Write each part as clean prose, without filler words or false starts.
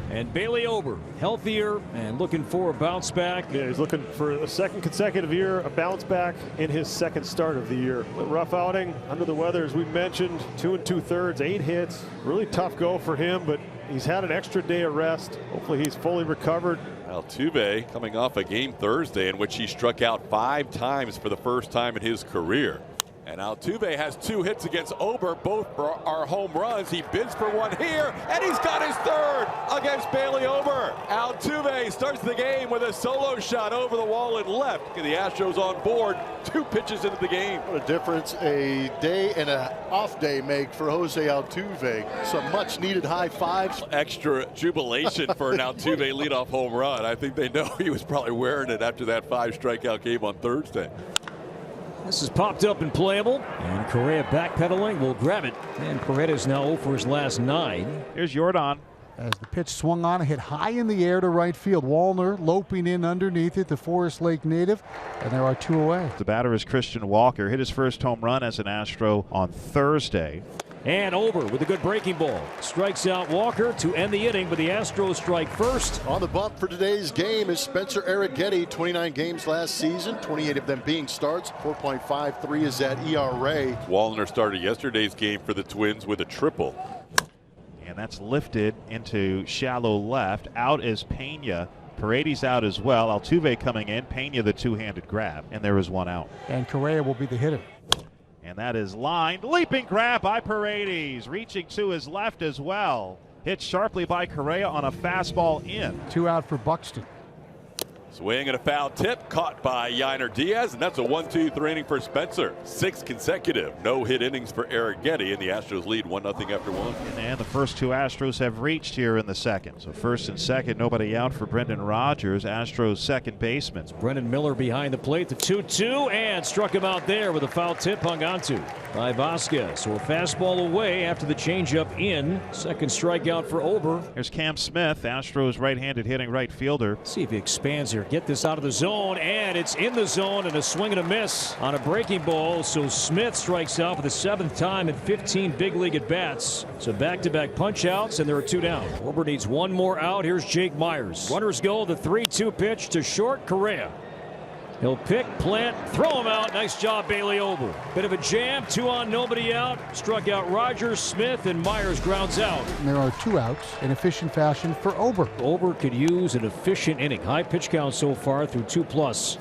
And Bailey Ober, healthier and looking for a bounce back. Yeah, he's looking for a second consecutive year, a bounce back in his second start of the year. A rough outing, under the weather, as we mentioned, 2 2/3, 8 hits. Really tough go for him, but he's had an extra day of rest. Hopefully he's fully recovered. Altuve coming off a game Thursday in which he struck out 5 times for the first time in his career. And Altuve has 2 hits against Ober, both are home runs. He bids for one here, and he's got his 3rd against Bailey Ober. Altuve starts the game with a solo shot over the wall and left. The Astros on board, 2 pitches into the game. What a difference a day and an off day make for Jose Altuve. Some much needed high fives. Extra jubilation for an Altuve leadoff home run. I think they know he was probably wearing it after that 5 strikeout game on Thursday. This is popped up and playable, and Correa backpedaling will grab it. And Paredes now 0 for his last 9. Here's Jordan. As the pitch swung on, hit high in the air to right field. Wallner loping in underneath it, the Forest Lake native, and there are 2 away. The batter is Christian Walker. Hit his first home run as an Astro on Thursday. And Ober with a good breaking ball. Strikes out Walker to end the inning, but the Astros strike first. On the bump for today's game is Spencer Arrighetti. 29 games last season, 28 of them being starts. 4.53 is that ERA. Wallner started yesterday's game for the Twins with a triple. And that's lifted into shallow left. Out is Pena. Paredes out as well. Altuve coming in. Pena the 2-handed grab. And there is 1 out. And Correa will be the hitter. And that is lined. Leaping grab by Paredes. Reaching to his left as well. Hit sharply by Correa on a fastball in. 2 out for Buxton. Swing and a foul tip caught by Yainer Diaz, and that's a 1-2-3 inning for Spencer. 6 consecutive no-hit innings for Arrighetti, and the Astros lead 1-0 after 1. And the first 2 Astros have reached here in the second. So first and second, nobody out for Brendan Rodgers, Astros second baseman. Brendan Miller behind the plate, the 2-2, and struck him out there with a foul tip hung onto by Vasquez. So a fastball away after the changeup in. Second strikeout for Ober. Here's Cam Smith, Astros right-handed hitting right fielder. See if he expands here. Get this out of the zone, and it's in the zone, and a swing and a miss on a breaking ball. So Smith strikes out for the 7th time in 15 big league at bats. So back-to-back punch outs, and there are 2 down. Ober needs 1 more out. Here's Jake Myers. Runners go. The 3-2 pitch to short. Correa. He'll pick, plant, throw him out. Nice job, Bailey Ober. Bit of a jam, 2 on, nobody out. Struck out Rodgers, Smith, and Myers grounds out. And there are 2 outs in efficient fashion for Ober. Ober could use an efficient inning. High pitch count so far through 2+.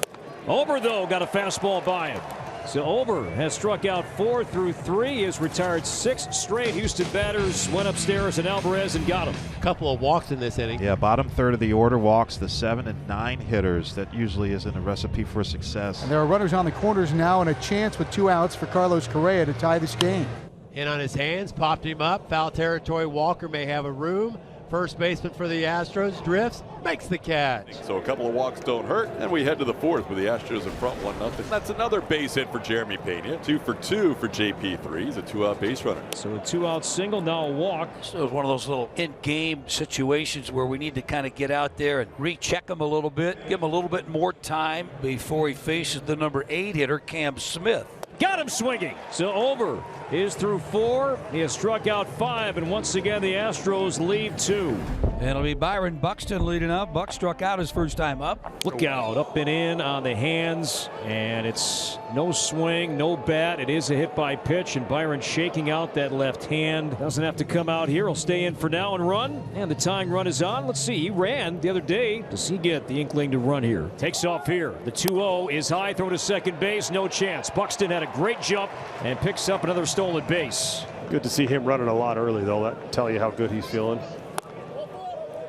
Ober, though, got a fastball by him. So Ober has struck out 4 through 3. He has retired 6 straight. Houston batters went upstairs and Alvarez and got him. A couple of walks in this inning. Yeah, bottom third of the order walks the 7 and 9 hitters. That usually isn't a recipe for success. And there are runners on the corners now, and a chance with 2 outs for Carlos Correa to tie this game. In on his hands, popped him up. Foul territory. Walker may have a room. First baseman for the Astros drifts, makes the catch. So a couple of walks don't hurt, and we head to the 4th with the Astros in front 1-0. That's another base hit for Jeremy Pena. 2 for 2 for JP3. He's a 2-out base runner. So a 2-out single, now a walk. So it's one of those little in-game situations where we need to kind of get out there and recheck him a little bit, give him a little bit more time before he faces the number 8 hitter, Cam Smith. Got him swinging. So Ober is through 4. He has struck out 5, and once again the Astros lead 2. And it'll be Byron Buxton leading up. Buck struck out his first time up. Look out, up and in on the hands, and it's no swing, no bat. It is a hit by pitch, and Byron shaking out that left hand. Doesn't have to come out here. He'll stay in for now and run, and the tying run is on. Let's see, he ran the other day. Does he get the inkling to run here? Takes off here. The 2-0 is high, throw to second base, no chance. Buxton had a great jump and picks up another stolen base. Good to see him running a lot early, though. That tell you how good he's feeling.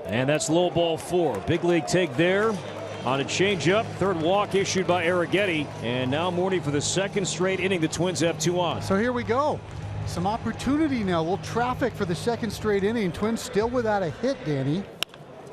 And that's low ball 4. Big league take there on a changeup. 3rd walk issued by Arrighetti. And now Morty for the 2nd straight inning. The Twins have 2 on. So here we go. Some opportunity now. A little traffic for the 2nd straight inning. Twins still without a hit, Danny.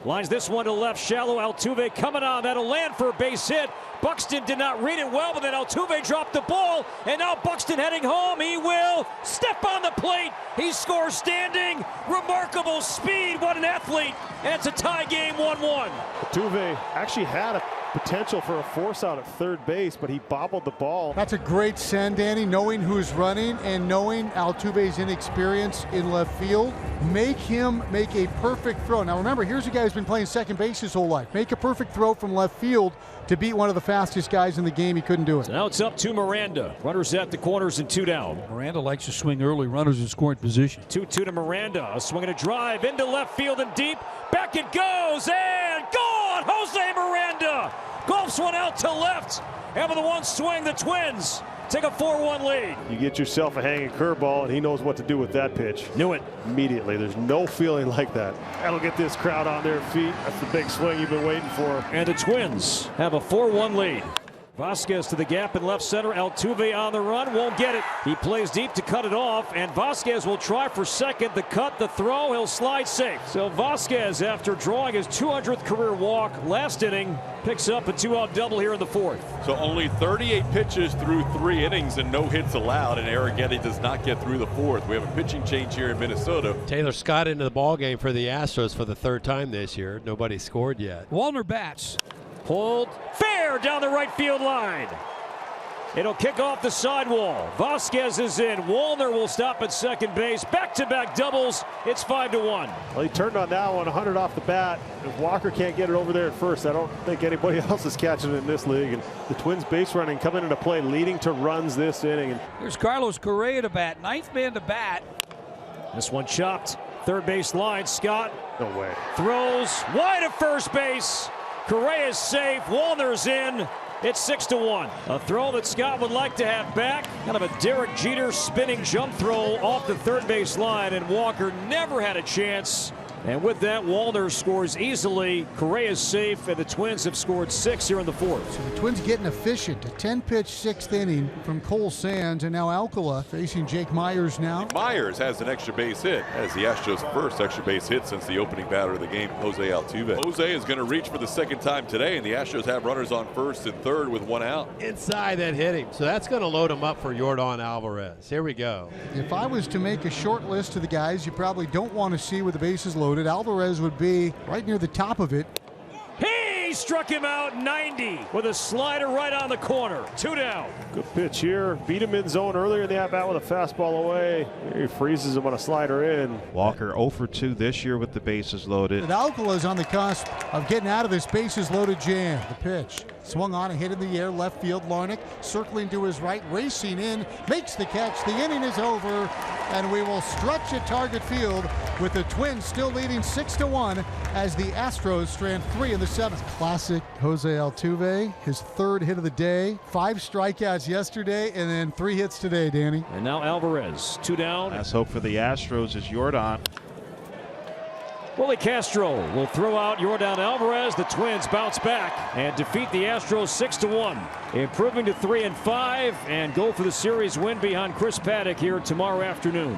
Lines this one to left, shallow. Altuve coming on. That'll land for a base hit. Buxton did not read it well, but then Altuve dropped the ball, and now Buxton heading home. He will step on the plate. He scores standing. Remarkable speed. What an athlete. And it's a tie game, 1-1. Altuve actually had a potential for a force out at third base, but he bobbled the ball. That's a great send, Danny, knowing who's running and knowing Altuve's inexperience in left field. Make him make a perfect throw. Now remember, here's a guy who's been playing second base his whole life. Make a perfect throw from left field to beat one of the fastest guys in the game. He couldn't do it. So now it's up to Miranda. Runners at the corners and 2 down. Miranda likes to swing early. Runners in scoring position. 2-2 to Miranda. A swing and a drive into left field and deep. Back it goes and gone. Jose Miranda golfs one out to left. And with the one swing, the Twins take a 4-1 lead. You get yourself a hanging curveball, and he knows what to do with that pitch. Knew it. Immediately. There's no feeling like that. That'll get this crowd on their feet. That's the big swing you've been waiting for. And the Twins have a 4-1 lead. Vasquez to the gap in left center. Altuve on the run. Won't get it. He plays deep to cut it off. And Vasquez will try for second. The cut, the throw. He'll slide safe. So Vasquez, after drawing his 200th career walk last inning, picks up a 2-out double here in the 4th. So only 38 pitches through 3 innings and no hits allowed, and Arrighetti does not get through the 4th. We have a pitching change here in Minnesota. Taylor Scott into the ball game for the Astros for the 3rd time this year. Nobody scored yet. Wallner bats. Pulled fair down the right field line. It'll kick off the sidewall. Vasquez is in. Wallner will stop at second base. Back-to-back doubles. It's 5-1. Well, he turned on that one, 100 off the bat. If Walker can't get it over there at first, I don't think anybody else is catching it in this league. And the Twins base running coming into play, leading to runs this inning. And Here's Carlos Correa to bat. 9th man to bat. This one chopped. Third base line. Scott no way. throws wide of first base. Correa is safe. Wallner's in. It's 6-1. A throw that Scott would like to have back. Kind of a Derek Jeter spinning jump throw off the third base line, and Walker never had a chance. And with that, Wallner scores easily. Correa's safe, and the Twins have scored 6 here in the 4th. So the Twins getting efficient. A 10-pitch 6th inning from Cole Sands, and now Alcala facing Jake Myers now. Myers has an extra base hit as the Astros' first extra base hit since the opening batter of the game, Jose Altuve. Jose is going to reach for the 2nd time today, and the Astros have runners on 1st and 3rd with 1 out. Inside that hit him. So that's going to load him up for Yordan Alvarez. Here we go. If I was to make a short list of the guys you probably don't want to see with the bases loaded, Alvarez would be right near the top of it. He struck him out 90 with a slider right on the corner. 2 down. Good pitch here. Beat him in zone earlier in the at-bat with a fastball away. Here he freezes him on a slider in. Walker 0 for 2 this year with the bases loaded. And Alcala's on the cusp of getting out of this bases loaded jam. The pitch swung on, a hit in the air, left field. Larnach circling to his right, racing in, makes the catch. The inning is over, and we will stretch at Target Field with the Twins still leading 6-1 as the Astros strand 3 in the 7th. Classic Jose Altuve, his 3rd hit of the day. 5 strikeouts yesterday, and then 3 hits today, Danny. And now Alvarez, 2 down. Last hope for the Astros is Yordan. Willie Castro will throw out Yordan Alvarez. The Twins bounce back and defeat the Astros 6-1, improving to 3-5 and go for the series win behind Chris Paddock here tomorrow afternoon.